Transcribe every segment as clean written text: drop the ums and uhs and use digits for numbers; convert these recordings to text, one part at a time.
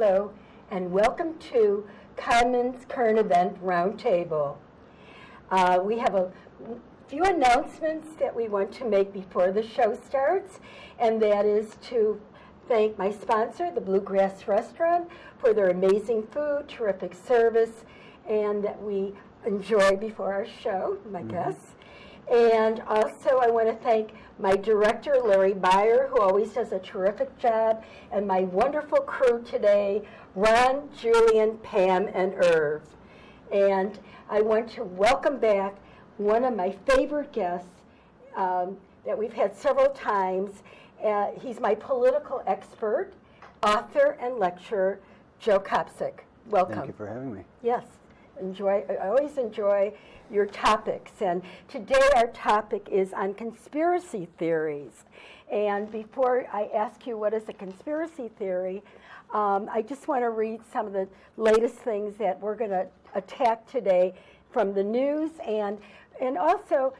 hello, and welcome to Cahnmanns Current Event Roundtable. We have a few announcements that we want to make before the show starts, and that is to thank my sponsor, the Bluegrass Restaurant, for their amazing food, terrific service, and that we enjoy before our show, my guests. And also I want to thank my director, Larry Beyer, who always does a terrific job, and my wonderful crew today, Ron, Julian, Pam, and Irv. And I want to welcome back one of my favorite guests that we've had several times. He's my political expert, author, and lecturer, Joe Kopsick. Welcome. Thank you for having me. Yes, I always enjoy your topics. And today our topic is on conspiracy theories. And before I ask you what is a conspiracy theory, I just want to read some of the latest things that we're going to attack today from the news. And also,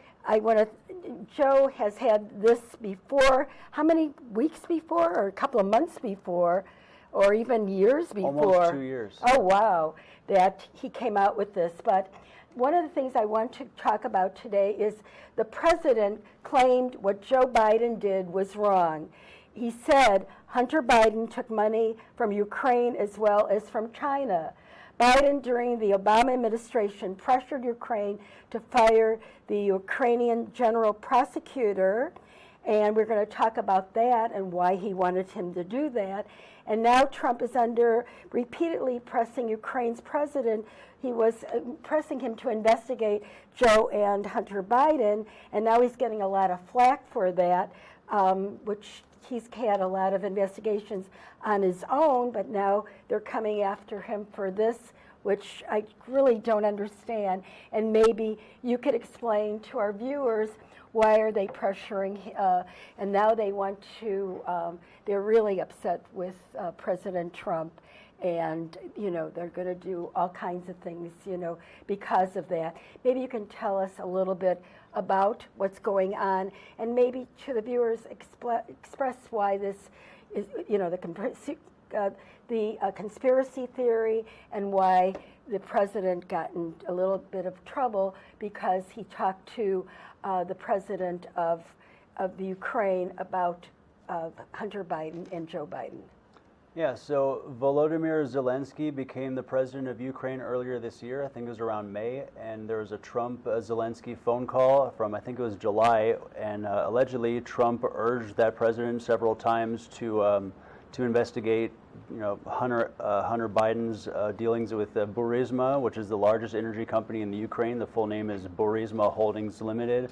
Joe has had this before, how many weeks before, or a couple of months before, or even years before? Almost 2 years. Oh, wow, that he came out with this. But one of the things I want to talk about today is the president claimed what Joe Biden did was wrong. He said Hunter Biden took money from Ukraine as well as from China. Biden, during the Obama administration, pressured Ukraine to fire the Ukrainian general prosecutor, and we're going to talk about that and why he wanted him to do that. And now Trump is repeatedly pressing Ukraine's president. He was pressing him to investigate Joe and Hunter Biden, and now he's getting a lot of flack for that, which he's had a lot of investigations on his own, but now they're coming after him for this, which I really don't understand. And maybe you could explain to our viewers, why are they pressuring, and now they want to, they're really upset with President Trump, and, they're going to do all kinds of things, because of that. Maybe you can tell us a little bit about what's going on, and maybe to the viewers express why this is, the conspiracy theory, and why the president got in a little bit of trouble because he talked to the president of the Ukraine about Hunter Biden and Joe Biden. Yeah, so Volodymyr Zelensky became the president of Ukraine earlier this year. I think it was around May, and there was a Trump-Zelensky phone call from, I think it was July, and allegedly Trump urged that president several times to investigate, Hunter Biden's dealings with Burisma, which is the largest energy company in the Ukraine. The full name is Burisma Holdings Limited,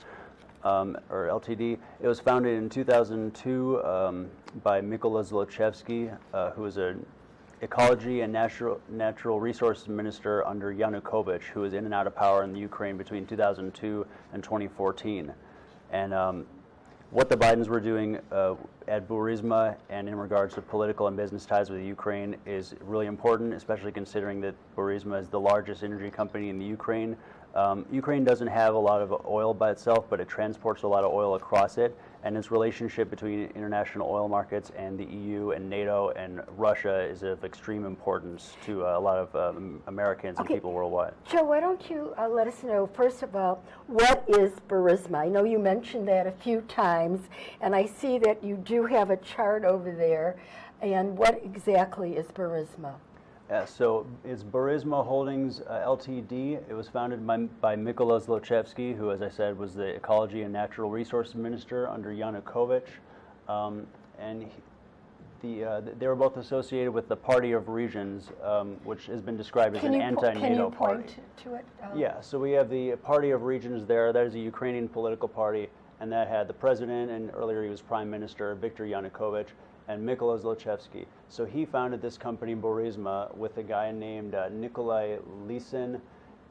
or LTD. It was founded in 2002 by Mykola Zlochevsky, who was an ecology and natural resources minister under Yanukovych, who was in and out of power in the Ukraine between 2002 and 2014. And what the Bidens were doing at Burisma and in regards to political and business ties with Ukraine is really important, especially considering that Burisma is the largest energy company in the Ukraine. Ukraine doesn't have a lot of oil by itself, but it transports a lot of oil across it, and its relationship between international oil markets and the EU and NATO and Russia is of extreme importance to a lot of Americans and people worldwide. Joe, why don't you let us know, first of all, what is Burisma? I know you mentioned that a few times, and I see that you do have a chart over there, and what exactly is Burisma? So it's Burisma Holdings Ltd. It was founded by Mykola Zlochevsky, who, as I said, was the ecology and natural resources minister under Yanukovych, and they were both associated with the Party of Regions, which has been described as an anti-NATO party. Can you point to it? Yeah, so we have the Party of Regions there. That is a Ukrainian political party, and that had the president, and earlier he was prime minister, Viktor Yanukovych, and Mykola Zlochevsky. So he founded this company, Burisma, with a guy named Nikolai Lysin,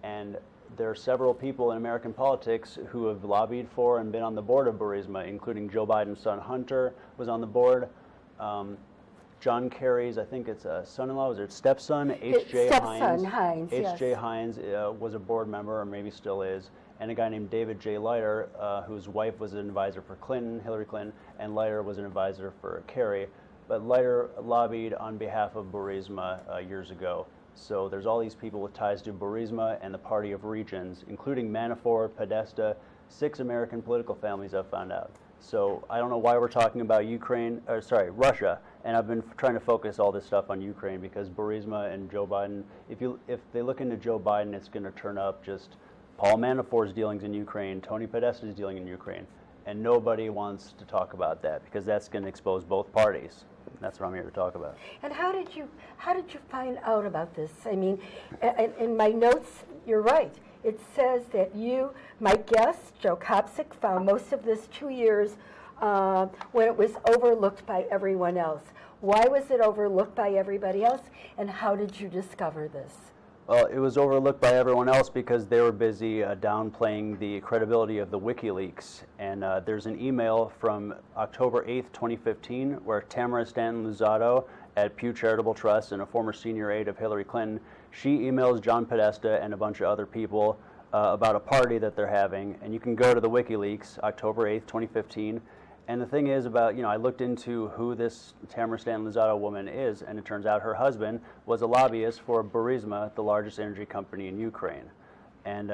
and there are several people in American politics who have lobbied for and been on the board of Burisma, including Joe Biden's son Hunter was on the board. John Kerry's, I think it's a son-in-law, was it stepson? H.J. Hines. H.J. Hines was a board member, or maybe still is, and a guy named David J. Leiter, whose wife was an advisor for Hillary Clinton, and Leiter was an advisor for Kerry. but Leiter lobbied on behalf of Burisma years ago. So there's all these people with ties to Burisma and the Party of Regions, including Manafort, Podesta, 6 American political families I've found out. So I don't know why we're talking about Russia, and I've been trying to focus all this stuff on Ukraine because Burisma and Joe Biden, if they look into Joe Biden, it's going to turn up just Paul Manafort's dealings in Ukraine, Tony Podesta's dealing in Ukraine, and nobody wants to talk about that because that's going to expose both parties. That's what I'm here to talk about. And how did you find out about this? I mean, in my notes, you're right. It says that you, my guest, Joe Kopsick, found most of this 2 years when it was overlooked by everyone else. Why was it overlooked by everybody else, and how did you discover this? Well, it was overlooked by everyone else because they were busy downplaying the credibility of the WikiLeaks. And there's an email from October 8th, 2015, where Tamara Stanton Luzzatto at Pew Charitable Trust and a former senior aide of Hillary Clinton, she emails John Podesta and a bunch of other people about a party that they're having. And you can go to the WikiLeaks, October 8th, 2015. And the thing is I looked into who this Tamara Stanton Luzzatto woman is, and it turns out her husband was a lobbyist for Burisma, the largest energy company in Ukraine. And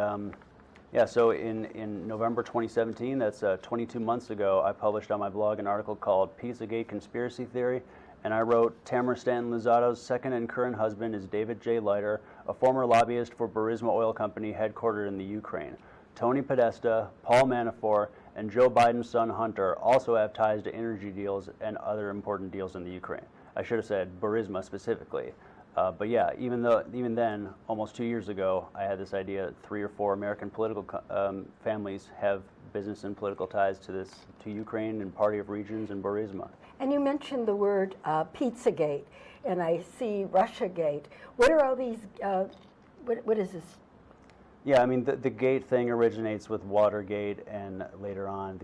so in November 2017, that's 22 months ago, I published on my blog an article called Pizzagate Conspiracy Theory, and I wrote, Tamara Stanton Luzzatto's second and current husband is David J. Leiter, a former lobbyist for Burisma Oil Company headquartered in the Ukraine. Tony Podesta, Paul Manafort, and Joe Biden's son Hunter also have ties to energy deals and other important deals in the Ukraine. I should have said Burisma specifically. But yeah, even then, almost 2 years ago, I had this idea 3 or 4 American political families have business and political ties to Ukraine and Party of Regions and Burisma. And you mentioned the word Pizzagate, and I see Russiagate. What are all these, what is this? Yeah, I mean, the gate thing originates with Watergate, and later on,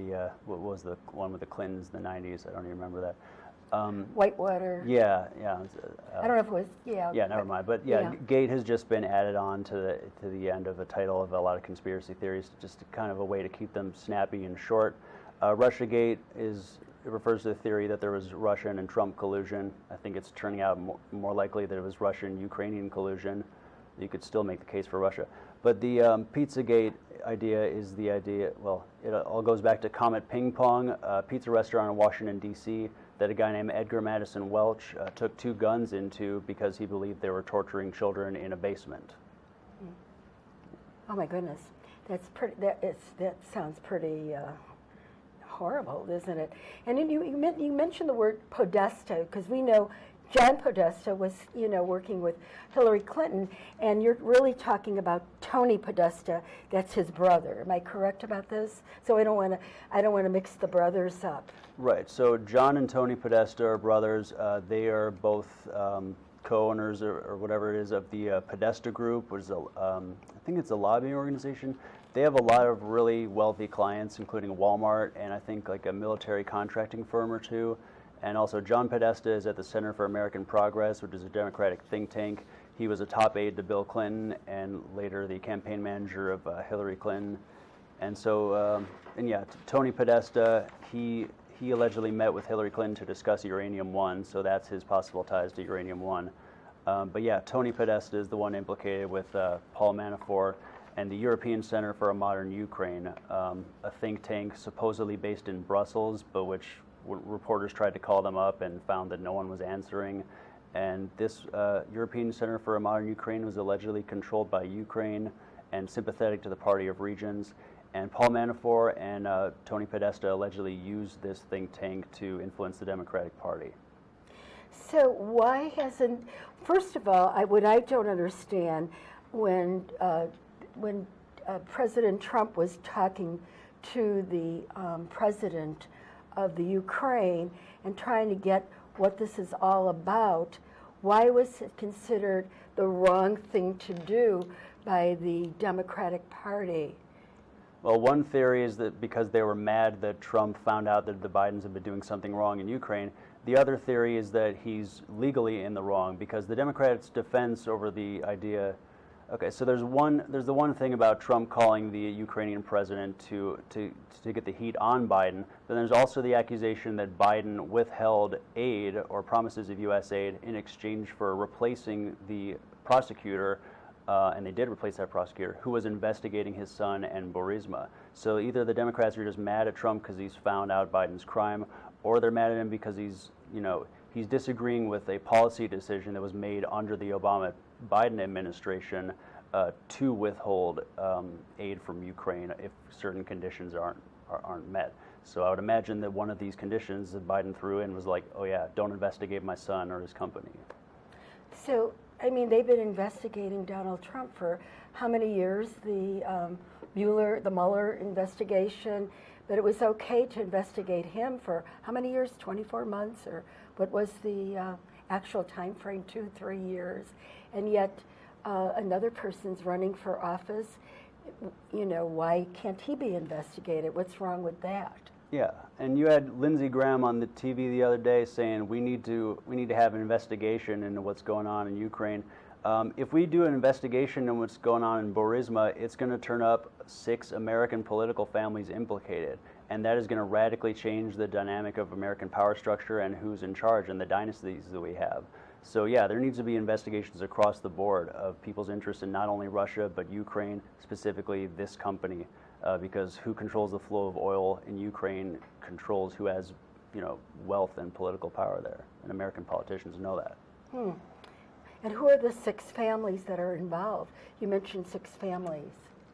what was the one with the Clintons in the 90s? I don't even remember that. Whitewater. Yeah. I don't know if it was, yeah. Yeah, never mind. But yeah, Gate has just been added on to the end of a title of a lot of conspiracy theories, just kind of a way to keep them snappy and short. Russiagate it refers to the theory that there was Russian and Trump collusion. I think it's turning out more likely that it was Russian-Ukrainian collusion. You could still make the case for Russia. But the Pizzagate idea is the idea, well, it all goes back to Comet Ping Pong, a pizza restaurant in Washington, D.C., that a guy named Edgar Madison Welch took 2 guns into because he believed they were torturing children in a basement. Oh my goodness, that's pretty. That sounds pretty horrible, isn't it? And then you mentioned the word Podesta because we know John Podesta was, working with Hillary Clinton, and you're really talking about Tony Podesta. That's his brother. Am I correct about this? So I don't want to mix the brothers up. Right. So John and Tony Podesta are brothers. They are both co-owners or whatever it is of the Podesta Group, which is I think it's a lobbying organization. They have a lot of really wealthy clients, including Walmart and I think like a military contracting firm or two. And also John Podesta is at the Center for American Progress, which is a Democratic think tank. He was a top aide to Bill Clinton and later the campaign manager of Hillary Clinton. And so, Tony Podesta, he allegedly met with Hillary Clinton to discuss Uranium One, so that's his possible ties to Uranium One. But yeah, Tony Podesta is the one implicated with Paul Manafort and the European Center for a Modern Ukraine, a think tank supposedly based in Brussels, but which reporters tried to call them up and found that no one was answering. And this European Center for a Modern Ukraine was allegedly controlled by Ukraine and sympathetic to the Party of Regions. And Paul Manafort and Tony Podesta allegedly used this think tank to influence the Democratic Party. So why hasn't, first of all, what I don't understand, when President Trump was talking to the president of the Ukraine and trying to get what this is all about, why was it considered the wrong thing to do by the Democratic Party? Well, one theory is that because they were mad that Trump found out that the Bidens had been doing something wrong in Ukraine. The other theory is that he's legally in the wrong because the Democrats' defense over the idea, Okay, so there's the one thing about Trump calling the Ukrainian president to get the heat on Biden. Then there's also the accusation that Biden withheld aid or promises of U.S. aid in exchange for replacing the prosecutor, and they did replace that prosecutor, who was investigating his son and Burisma. So either the Democrats are just mad at Trump because he's found out Biden's crime, or they're mad at him because he's disagreeing with a policy decision that was made under the Obama-Biden administration to withhold aid from Ukraine if certain conditions aren't met. So I would imagine that one of these conditions that Biden threw in was like, oh yeah, don't investigate my son or his company. So, I mean, they've been investigating Donald Trump for how many years? The Mueller investigation, but it was okay to investigate him for how many years? 24 months, or what was the actual time frame? 2-3 years, and yet another person's running for office. Why can't he be investigated? What's wrong with that? Yeah, and you had Lindsey Graham on the TV the other day saying we need to have an investigation into what's going on in Ukraine. If we do an investigation into what's going on in Burisma, it's going to turn up 6 American political families implicated, and that is going to radically change the dynamic of American power structure and who's in charge and the dynasties that we have. So yeah, there needs to be investigations across the board of people's interest in not only Russia but Ukraine, specifically this company. Because who controls the flow of oil in Ukraine controls who has, wealth and political power there, and American politicians know that. And who are the 6 families that are involved? You mentioned 6 families.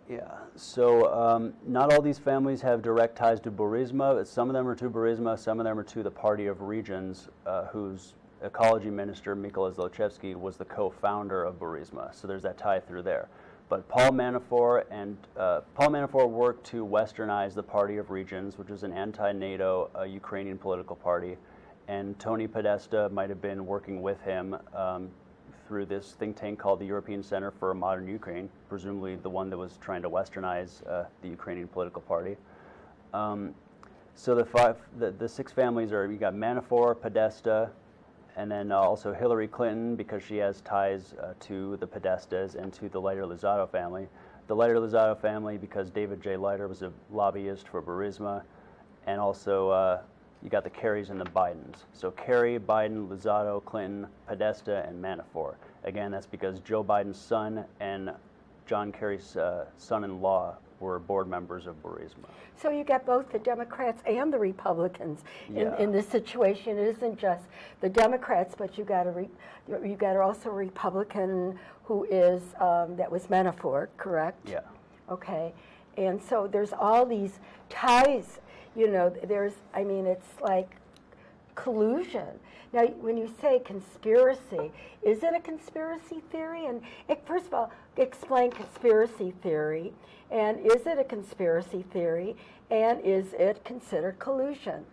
Yeah, so not all these families have direct ties to Burisma, but some of them are to Burisma, some of them are to the Party of Regions, whose ecology minister, Mykola Zlochevsky, was the co-founder of Burisma, so there's that tie through there. But Paul Manafort worked to westernize the Party of Regions, which is an anti-NATO Ukrainian political party, and Tony Podesta might have been working with him through this think tank called the European Center for a Modern Ukraine, presumably the one that was trying to westernize the Ukrainian political party. So the 6 families are, you got Manafort, Podesta, and then also Hillary Clinton, because she has ties to the Podestas and to the Leiter-Luzzatto family. The Leiter-Luzzatto family, because David J. Leiter was a lobbyist for Burisma, and also you got the Kerrys and the Bidens. So Kerry, Biden, Luzzatto, Clinton, Podesta, and Manafort. Again, that's because Joe Biden's son and John Kerry's son-in-law were board members of Burisma. So you got both the Democrats and the Republicans in this situation. It isn't just the Democrats, but you got also a Republican who is that was Manafort, correct? Yeah. Okay, and so there's all these ties. It's like collusion. Now, when you say conspiracy, is it a conspiracy theory? And first of all, explain conspiracy theory. And is it a conspiracy theory? And is it considered collusion?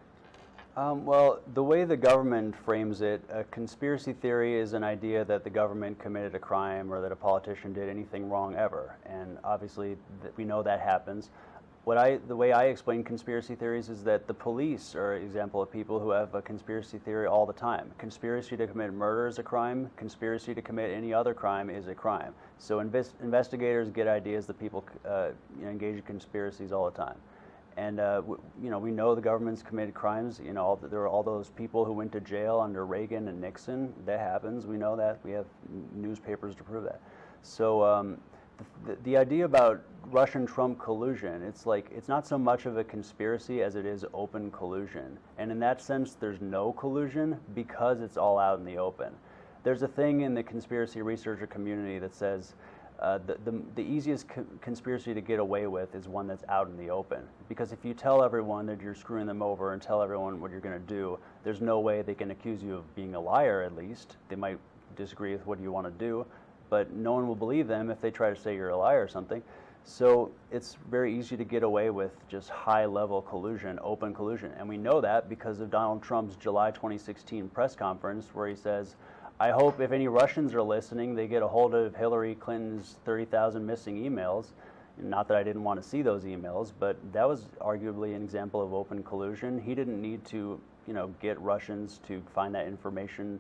Well, the way the government frames it, a conspiracy theory is an idea that the government committed a crime or that a politician did anything wrong ever. And obviously, we know that happens. The way I explain conspiracy theories is that the police are an example of people who have a conspiracy theory all the time. Conspiracy to commit murder is a crime. Conspiracy to commit any other crime is a crime. So investigators get ideas that people engage in conspiracies all the time. And we know the government's committed crimes. There are all those people who went to jail under Reagan and Nixon. That happens. We know that. We have newspapers to prove that. So the idea about Russian-Trump collusion, it's not so much of a conspiracy as it is open collusion. And in that sense, there's no collusion because it's all out in the open. There's a thing in the conspiracy researcher community that says the easiest conspiracy to get away with is one that's out in the open. Because if you tell everyone that you're screwing them over and tell everyone what you're going to do, there's no way they can accuse you of being a liar, at least. They might disagree with what you want to do, but no one will believe them if they try to say you're a liar or something. So it's very easy to get away with just high-level collusion, open collusion. And we know that because of Donald Trump's July 2016 press conference where he says, I hope if any Russians are listening, they get a hold of Hillary Clinton's 30,000 missing emails. Not that I didn't want to see those emails, but that was arguably an example of open collusion. He didn't need to, get Russians to find that information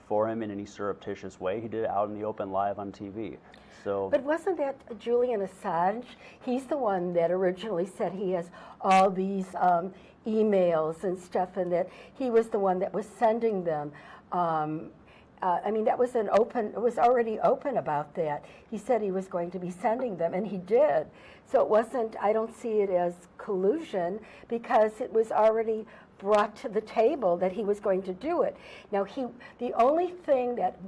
for him in any surreptitious way. He did it out in the open, live on TV. So, but wasn't that Julian Assange? He's the one that originally said he has all these emails and stuff, and that he was the one that was sending them. I mean, that was it was already open about that. He said he was going to be sending them, and he did. So it wasn't, I don't see it as collusion, because it was already brought to the table that he was going to do it. Now, the only thing that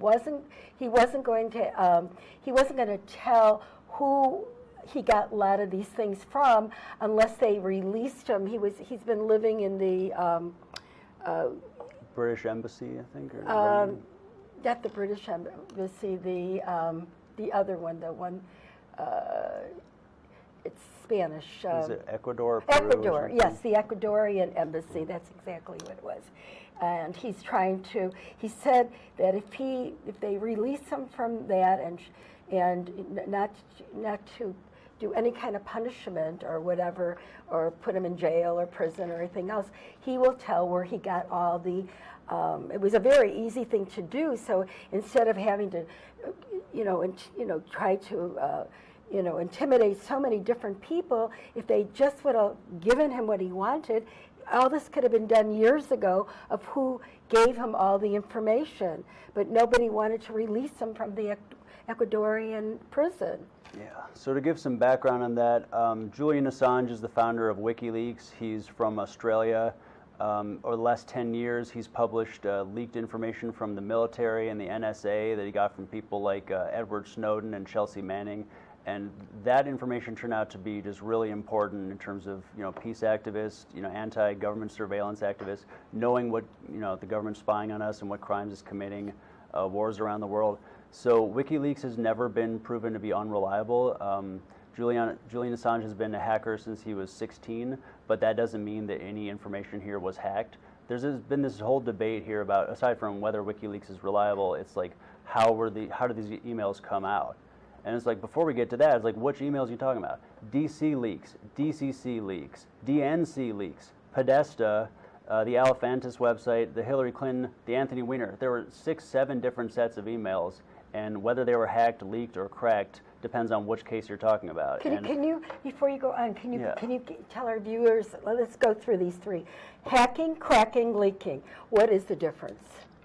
he wasn't going to tell who he got a lot of these things from unless they released him. He's been living in the British Embassy, I think, or not the British Embassy, the other one, it's Spanish. Is it Ecuador? Peru, Ecuador, yes, the Ecuadorian embassy. That's exactly what it was. And he's trying to. He said that if they release him from that and not to do any kind of punishment or whatever, or put him in jail or prison or anything else, he will tell where he got all the. It was a very easy thing to do. So instead of having to, try to. Intimidate so many different people, if they just would have given him what he wanted, all this could have been done years ago of who gave him all the information. But nobody wanted to release him from the Ecuadorian prison. Yeah, so to give some background on that, Julian Assange is the founder of WikiLeaks. He's from Australia. Over the last 10 years, he's published leaked information from the military and the NSA that he got from people like Edward Snowden and Chelsea Manning. And that information turned out to be just really important in terms of, peace activists, anti-government surveillance activists, knowing what, the government's spying on us and what crimes it's committing, wars around the world. So WikiLeaks has never been proven to be unreliable. Julian Assange has been a hacker since he was 16, but that doesn't mean that any information here was hacked. There's been this whole debate here about, aside from whether WikiLeaks is reliable, it's like, how did these emails come out? And it's like, before we get to that, it's like, which emails are you talking about? DC leaks, DCC leaks, DNC leaks, Podesta, the Alephantis website, the Hillary Clinton, the Anthony Weiner. There were 6-7 different sets of emails, and whether they were hacked, leaked, or cracked depends on which case you're talking about. Can you, before you go on, can you tell our viewers, let's go through these three. Hacking, cracking, leaking. What is the difference?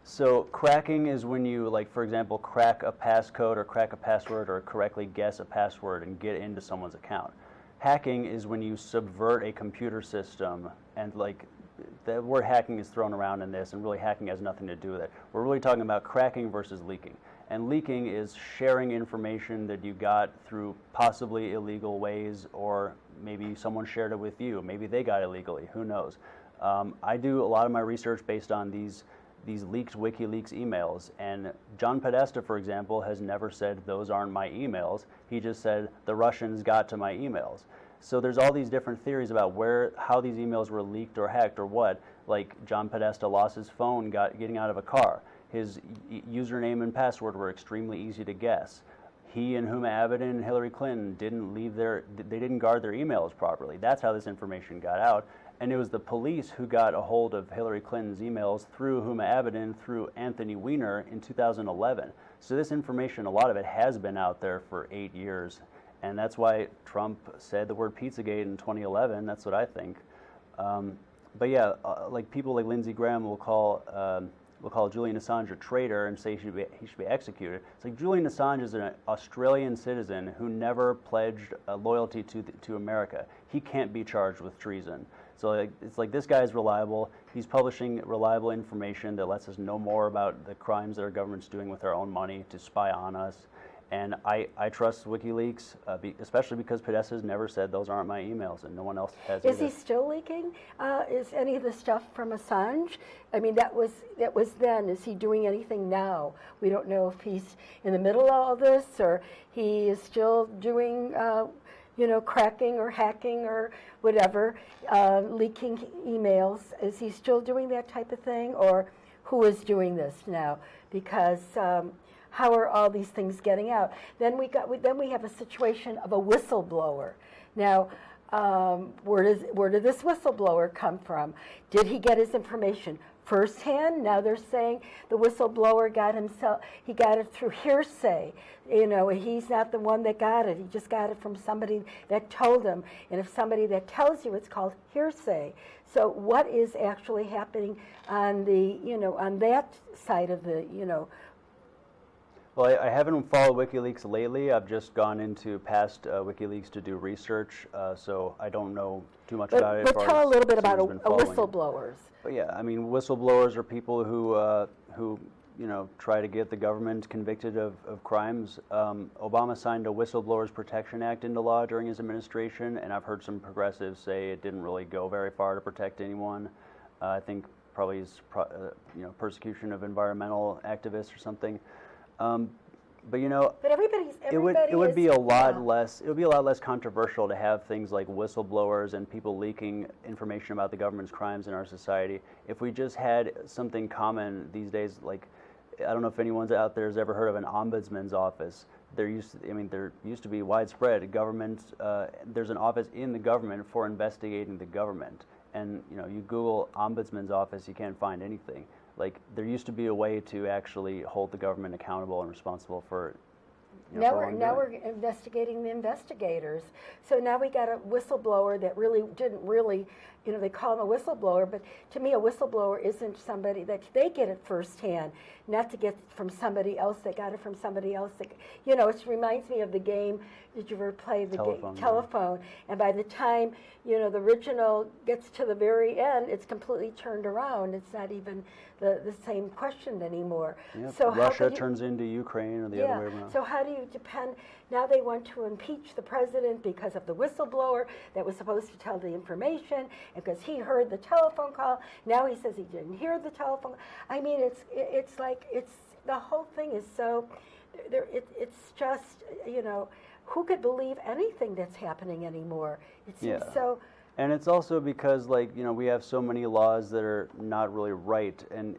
So cracking is when you, like, for example, crack a passcode or crack a password or correctly guess a password and get into someone's account. Hacking is when you subvert a computer system, and like the word hacking is thrown around in this, and really hacking has nothing to do with it. We're really talking about cracking versus leaking. And leaking is sharing information that you got through possibly illegal ways, or maybe someone shared it with you. Maybe they got it illegally. Who knows? I do a lot of my research based on these leaked WikiLeaks emails, and John Podesta, for example, has never said those aren't my emails. He just said the Russians got to my emails. So there's all these different theories about how these emails were leaked or hacked or what. Like John Podesta lost his phone getting out of a car. His username and password were extremely easy to guess. He and Huma Abedin and Hillary Clinton they didn't guard their emails properly. That's how this information got out. And it was the police who got a hold of Hillary Clinton's emails through Huma Abedin, through Anthony Weiner in 2011. So this information, a lot of it has been out there for 8 years. And that's why Trump said the word Pizzagate in 2011. That's what I think. But yeah, like people like Lindsey Graham will call Julian Assange a traitor and say he should be executed. It's like Julian Assange is an Australian citizen who never pledged loyalty to America. He can't be charged with treason. So it's like this guy is reliable. He's publishing reliable information that lets us know more about the crimes that our government's doing with our own money to spy on us. And I trust WikiLeaks, especially because Podesta has never said those aren't my emails, and no one else has. Is either. he still leaking? Is any of the stuff from Assange? I mean, that was then. Is he doing anything now? We don't know if he's in the middle of all this, or he is still doing, cracking or hacking or whatever, leaking emails. Is he still doing that type of thing, or who is doing this now? Because how are all these things getting out? Then we have a situation of a whistleblower. Now, where did this whistleblower come from? Did he get his information firsthand. Now they're saying the whistleblower he got it through hearsay. He's not the one that got it. He just got it from somebody that told him. And if somebody that tells you, it's called hearsay. So what is actually happening on on that side of the, Well, I haven't followed WikiLeaks lately. I've just gone into past WikiLeaks to do research, so I don't know too much about it. But tell a little bit about whistleblowers. But yeah, I mean, whistleblowers are people who try to get the government convicted of crimes. Obama signed a Whistleblowers Protection Act into law during his administration, and I've heard some progressives say it didn't really go very far to protect anyone. I think probably persecution of environmental activists or something. But it would be a lot less controversial to have things like whistleblowers and people leaking information about the government's crimes in our society if we just had something common these days. Like, I don't know if anyone's out there has ever heard of an ombudsman's office. There used to be widespread government. There's an office in the government for investigating the government, and you Google ombudsman's office, you can't find anything. Like, there used to be a way to actually hold the government accountable and responsible for. Now we're investigating the investigators. So now we got a whistleblower that didn't they call him a whistleblower, but to me a whistleblower isn't somebody that they get it firsthand, not to get from somebody else that got it from somebody else. It reminds me of the game. Did you ever play the telephone? And by the time, the original gets to the very end, it's completely turned around. It's not even the same question anymore. Yep. So Russia turns into Ukraine or the other way around. So how do you depend? Now they want to impeach the president because of the whistleblower that was supposed to tell the information, and because he heard the telephone call. Now he says he didn't hear the telephone. I mean, it's like the whole thing is so. It's just who could believe anything that's happening anymore? It seems so. And it's also because, we have so many laws that are not really right, and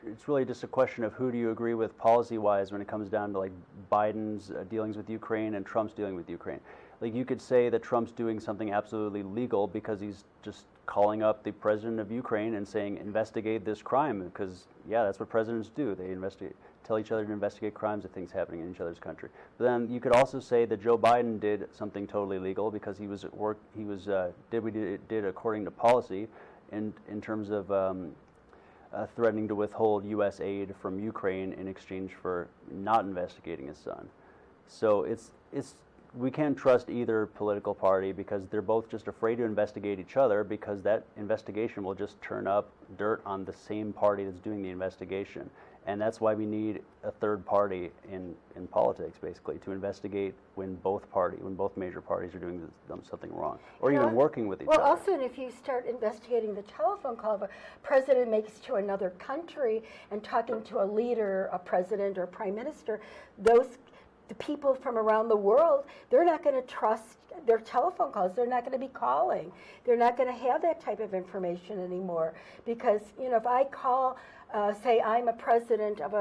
it's really just a question of who do you agree with policy-wise when it comes down to Biden's dealings with Ukraine and Trump's dealing with Ukraine. Like, you could say that Trump's doing something absolutely legal because he's just calling up the president of Ukraine and saying, investigate this crime, because that's what presidents do. They tell each other to investigate crimes of things happening in each other's country. But then you could also say that Joe Biden did something totally legal because he was at work. He did according to policy, in terms of threatening to withhold U.S. aid from Ukraine in exchange for not investigating his son. So we can't trust either political party because they're both just afraid to investigate each other, because that investigation will just turn up dirt on the same party that's doing the investigation. And that's why we need a third party in politics, basically, to investigate when both major parties are doing something wrong, or even working with each other. Well, also, if you start investigating the telephone call of a president makes to another country and talking to a leader, a president or prime minister, the people from around the world, they're not going to trust their telephone calls. They're not going to be calling. They're not going to have that type of information anymore, because if I call, say I'm a president of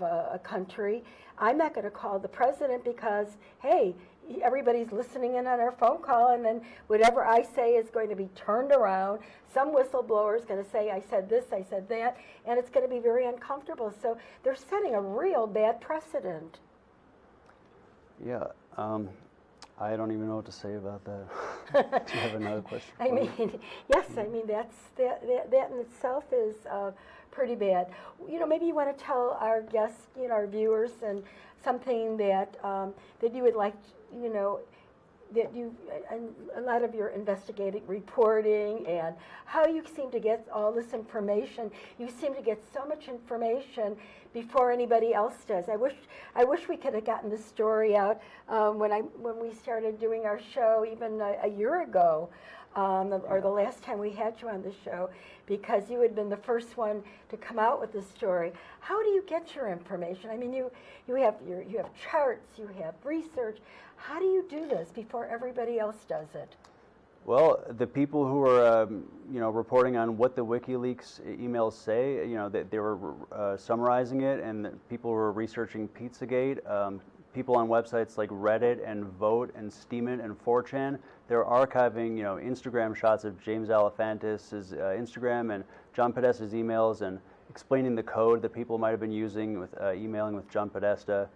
a country, I'm not going to call the president because, hey, everybody's listening in on our phone call, and then whatever I say is going to be turned around. Some whistleblower is going to say, I said this, I said that, and it's going to be very uncomfortable. So they're setting a real bad precedent. Yeah, I don't even know what to say about that. Do you have another question? Yes, that in itself is pretty bad. Maybe you want to tell our guests, our viewers, and something that you would like, that you, and a lot of your investigative reporting and how you seem to get all this information. You seem to get so much information before anybody else does. I wish we could have gotten the story out when we started doing our show even a year ago, or the last time we had you on the show, because you had been the first one to come out with the story. How do you get your information? I mean, you have charts, you have research. How do you do this before everybody else does it? Well, the people who are, reporting on what the WikiLeaks emails say, they were summarizing it, and the people who were researching Pizzagate, people on websites like Reddit and Vote and Steemit and 4chan, they're archiving, Instagram shots of James Alefantis' Instagram and John Podesta's emails and explaining the code that people might have been using with emailing with John Podesta.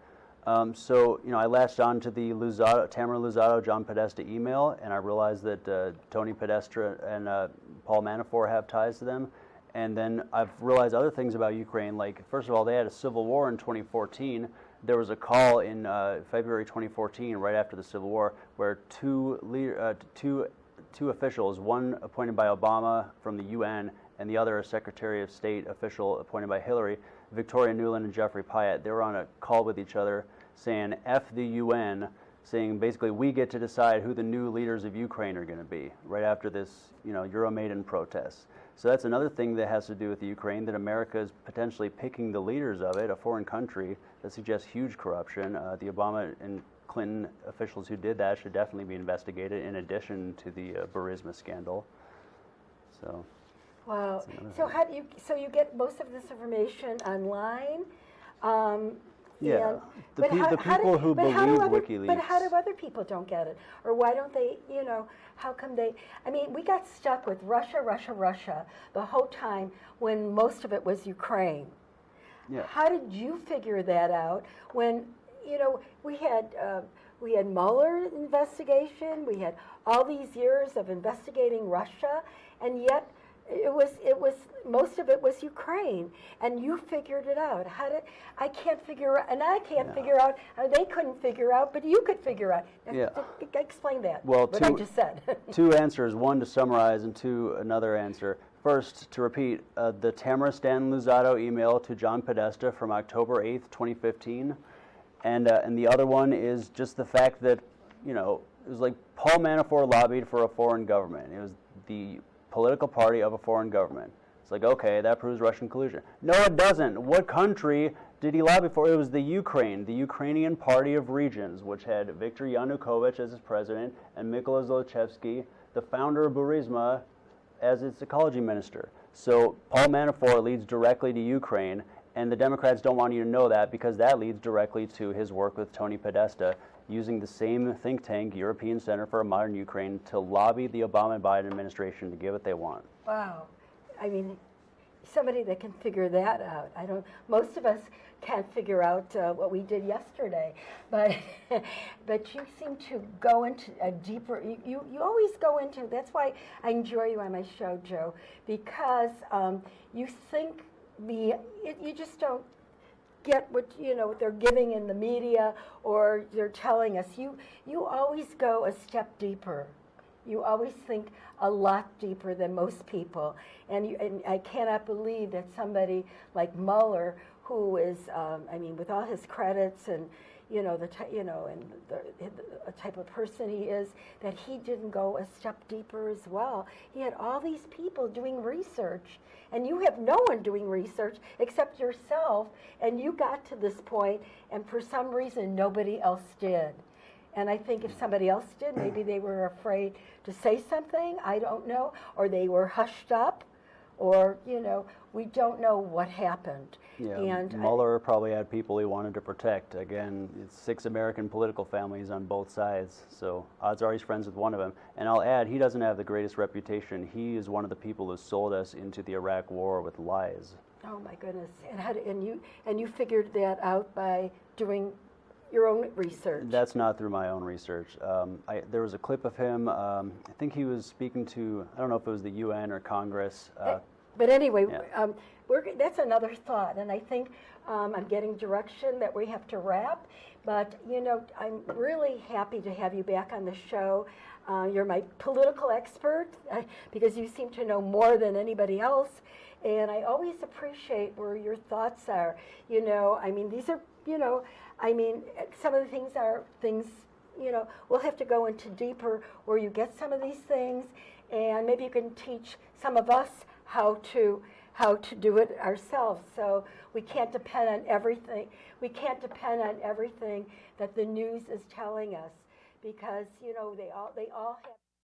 So, I latched on to the Tamara Luzzatto, John Podesta email, and I realized that Tony Podesta and Paul Manafort have ties to them. And then I've realized other things about Ukraine, like, first of all, they had a civil war in 2014. There was a call in February 2014, right after the Civil War, where two officials, one appointed by Obama from the UN, and the other a Secretary of State official appointed by Hillary, Victoria Nuland and Jeffrey Pyatt, they were on a call with each other saying, F the UN, saying basically we get to decide who the new leaders of Ukraine are going to be, right after this, Euromaidan protests. So that's another thing that has to do with the Ukraine, that America is potentially picking the leaders of it, a foreign country, that suggests huge corruption. The Obama and Clinton officials who did that should definitely be investigated, in addition to the Burisma scandal. So. Wow. So you get most of this information online? Yeah. The people who believe WikiLeaks. But how do other people don't get it? Or why don't they, how come they, we got stuck with Russia the whole time when most of it was Ukraine. Yeah. How did you figure that out when, we had Mueller investigation, we had all these years of investigating Russia, and yet it was most of it was Ukraine, and you figured it out. I can't figure out, and I can't figure out, they couldn't figure out, but you could figure out. Yeah. Explain that, well, what I just said. Two answers, one to summarize and two another answer. First, to repeat, the Tamara Stanton Luzzatto email to John Podesta from October 8th, 2015, and the other one is just the fact that, it was like Paul Manafort lobbied for a foreign government. It was the political party of a foreign government. It's like, okay, that proves Russian collusion. No, it doesn't. What country did he lobby for? It was the Ukrainian Party of Regions, which had Viktor Yanukovych as its president and Mykola Zlochevsky, the founder of Burisma, as its ecology minister. So Paul Manafort leads directly to Ukraine, and the Democrats don't want you to know that because that leads directly to his work with Tony Podesta, using the same think tank, European Center for a Modern Ukraine, to lobby the Obama and Biden administration to get what they want. Wow. Somebody that can figure that out. Most of us can't figure out what we did yesterday, but you seem to go into a deeper, you always go into, that's why I enjoy you on my show, Joe, because you think you just don't get what they're giving in the media or they're telling us. You always go a step deeper. You always think a lot deeper than most people, and I cannot believe that somebody like Mueller, who is, with all his credits and the type of person he is, that he didn't go a step deeper as well. He had all these people doing research, and you have no one doing research except yourself, and you got to this point, and for some reason nobody else did. And I think if somebody else did, maybe they were afraid to say something, I don't know, or they were hushed up, or, we don't know what happened. Yeah, and Mueller probably had people he wanted to protect. Again, it's 6 American political families on both sides, so odds are he's friends with one of them. And I'll add, he doesn't have the greatest reputation. He is one of the people who sold us into the Iraq War with lies. Oh my goodness! And you figured that out by doing your own research. That's not through my own research. There was a clip of him. I think he was speaking to, I don't know if it was the UN or Congress. But anyway, yeah. That's another thought, and I think I'm getting direction that we have to wrap. But I'm really happy to have you back on the show. You're my political expert because you seem to know more than anybody else, and I always appreciate where your thoughts are. These are, some of the things are things. We'll have to go into deeper where you get some of these things, and maybe you can teach some of us how to do it ourselves. So we can't depend on everything. We can't depend on everything that the news is telling us, because they all have